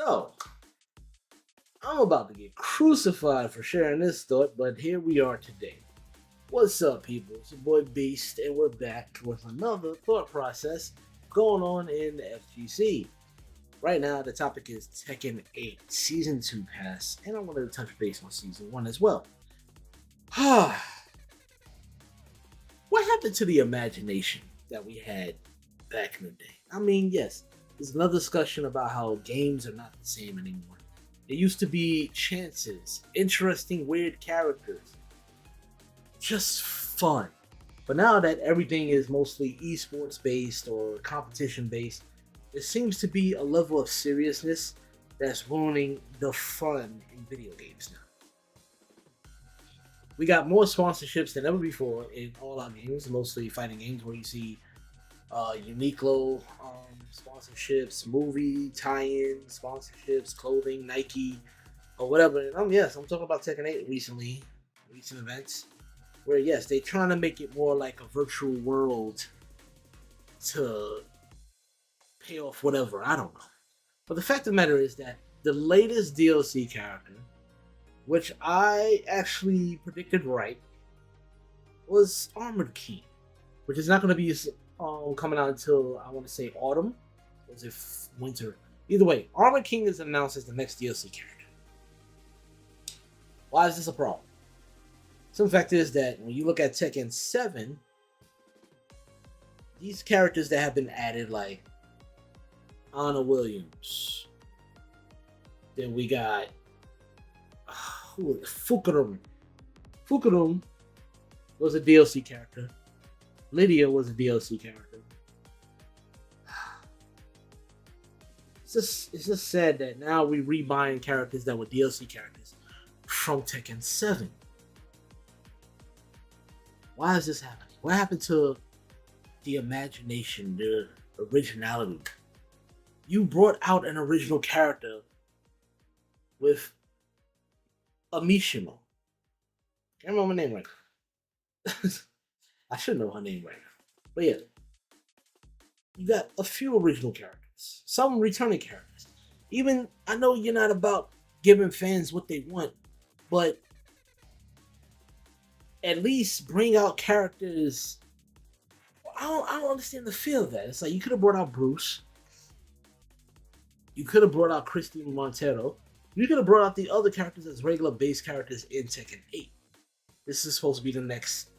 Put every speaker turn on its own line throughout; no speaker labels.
So, I'm about to get crucified for sharing this thought, but here we are today. What's up, people? It's your boy Beast, and we're back with another thought process going on in the FGC. Right now, the topic is Tekken 8 Season 2 Pass, and I wanted to touch base on Season 1 as well. what happened to the imagination that we had back in the day? I mean, yes, there's another discussion about how games are not the same anymore. It used to be chances, interesting, weird characters, just fun. But now that everything is mostly esports based or competition based, there seems to be a level of seriousness that's ruining the fun in video games now. We got more sponsorships than ever before in all our games, mostly fighting games where you see Uniqlo sponsorships, movie tie-in sponsorships, clothing, Nike, or whatever. And yes, I'm talking about Tekken 8 recently, recent events, where yes, they're trying to make it more like a virtual world to pay off whatever. I don't know. But the fact of the matter is that the latest DLC character, which I actually predicted right, was Armored King, which is not going to be coming out until I want to say autumn, or is it winter? Either way, Armored King is announced as the next DLC character. Why is this a problem? Some fact is that when you look at Tekken 7, these characters that have been added, like Anna Williams, then we got Fukurum. Fukurum was a DLC character. Lydia was a DLC character. It's just sad that now we rebuying characters that were DLC characters from Tekken 7. Why is this happening? What happened to the imagination, the originality? You brought out an original character with a Mishima. Can't remember her name right now. I should know her name right now. But yeah, you got a few original characters, some returning characters. Even, I know you're not about giving fans what they want, but at least bring out characters. I don't understand the feel of that. It's like you could have brought out Bruce. You could have brought out Christine Montero. You could have brought out the other characters as regular base characters in Tekken 8. This is supposed to be the next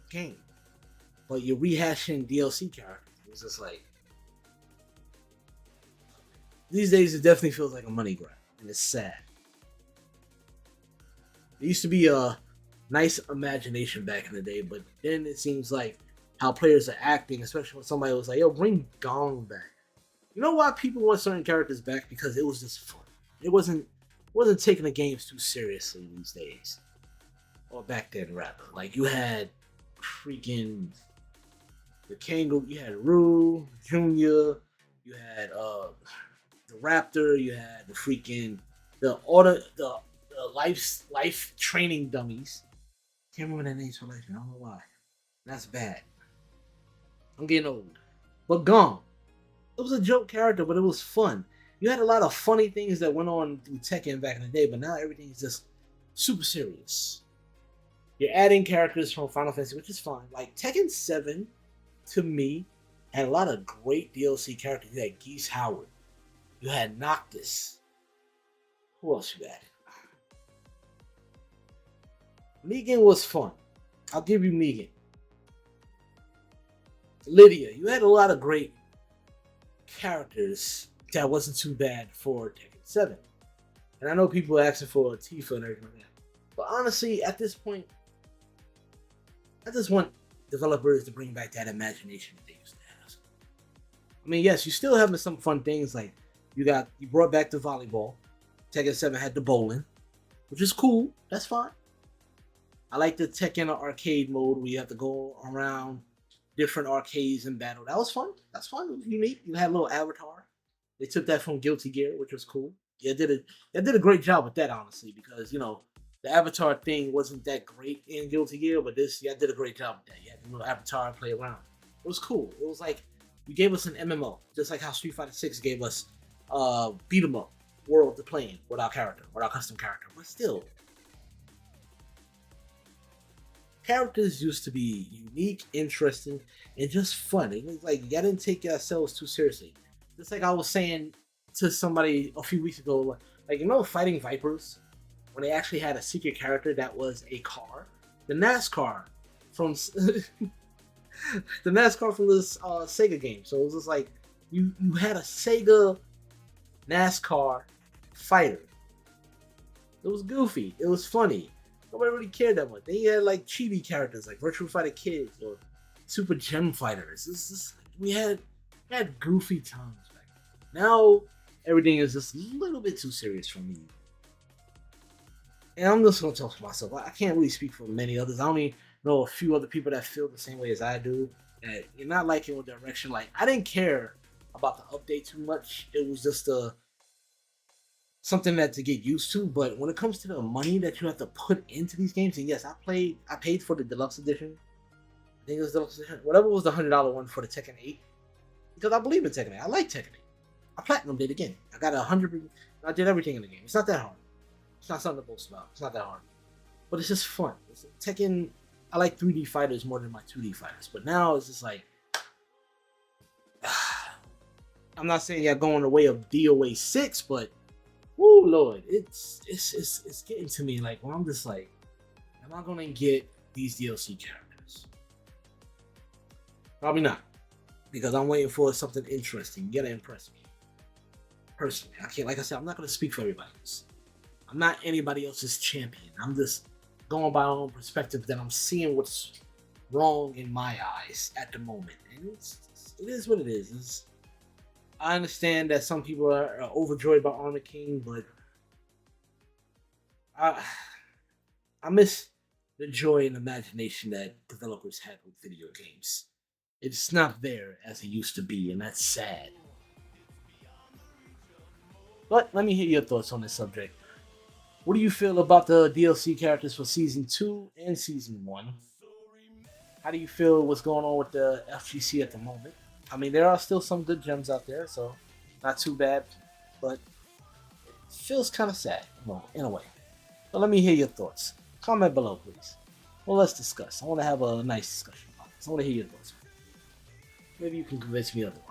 game. But you're rehashing DLC characters. It's just like, these days it definitely feels like a money grab. And it's sad. There used to be a nice imagination back in the day, but then it seems like how players are acting, especially when somebody was like, yo, bring Gong back. You know why people want certain characters back? Because it was just fun. It wasn't taking the games too seriously these days. Or back then, rather. Like, you had freaking the Kangaroo, you had Rue, Junior, you had the Raptor, you had the freaking the life training dummies. Can't remember that name for life. I don't know why. That's bad. I'm getting old. But Gong. It was a joke character, but it was fun. You had a lot of funny things that went on through Tekken back in the day, but now everything is just super serious. You're adding characters from Final Fantasy, which is fine. Like Tekken 7, to me, had a lot of great DLC characters. You had Geese Howard. You had Noctis. Who else you had? Negan was fun. I'll give you Negan. Lydia. You had a lot of great characters that wasn't too bad for Tekken 7. And I know people are asking for a Tifa and everything like that. But honestly, at this point, I just want developers to bring back that imagination that they used to have. I mean, yes, you still having some fun things, like you brought back the volleyball. Tekken 7 had the bowling, which is cool. That's fine. I like the Tekken arcade mode where you have to go around different arcades and battle. That was fun. That's fun. It was unique. You had a little avatar. They took that from Guilty Gear, which was cool. Yeah, did a great job with that, honestly, because the avatar thing wasn't that great in Guilty Gear, but this, yeah, did a great job with that. You had the little avatar and play around. It was cool. It was like you gave us an MMO, just like how Street Fighter 6 gave us beat 'em up. world to play in without custom character. But still, characters used to be unique, interesting, and just fun. It was like y'all didn't take yourselves too seriously. Just like I was saying to somebody a few weeks ago, like you know, Fighting Vipers, when they actually had a secret character that was a car, the NASCAR from the NASCAR from this Sega game. So it was just like you had a Sega NASCAR fighter. It was goofy. It was funny. Nobody really cared that much. Then you had like chibi characters like Virtual Fighter Kids or Super Gem Fighters. It's just we had goofy times back then. Now everything is just a little bit too serious for me. And I'm just gonna talk for myself. I can't really speak for many others. I only know a few other people that feel the same way as I do. And you're not liking what direction. Like I didn't care about the update too much. It was just something that to get used to. But when it comes to the money that you have to put into these games, and yes, I paid for the deluxe edition. I think it was deluxe edition. Whatever was the $100 one for the Tekken 8. Because I believe in Tekken 8. I like Tekken 8. I platinum did again. I got 100. I did everything in the game. It's not that hard. It's not something to boast about. It's not that hard. But it's just fun. Tekken, I like 3D fighters more than my 2D fighters. But now it's just like, I'm not saying y'all going the way of DOA 6, but whoo Lord, it's getting to me like when I'm just like, am I gonna get these DLC characters? Probably not. Because I'm waiting for something interesting. You gotta impress me. Personally. I can't, like I said, I'm not gonna speak for everybody else. I'm not anybody else's champion. I'm just going by my own perspective that I'm seeing what's wrong in my eyes at the moment. And it is what it is. I understand that some people are overjoyed by Armor King, but I miss the joy and imagination that developers had with video games. It's not there as it used to be, and that's sad. But let me hear your thoughts on this subject. What do you feel about the DLC characters for Season 2 and Season 1? How do you feel what's going on with the FGC at the moment? I mean, there are still some good gems out there, so not too bad, but it feels kind of sad, in a way. So let me hear your thoughts. Comment below, please. Well, let's discuss. I want to have a nice discussion about this. I want to hear your thoughts. Maybe you can convince me otherwise.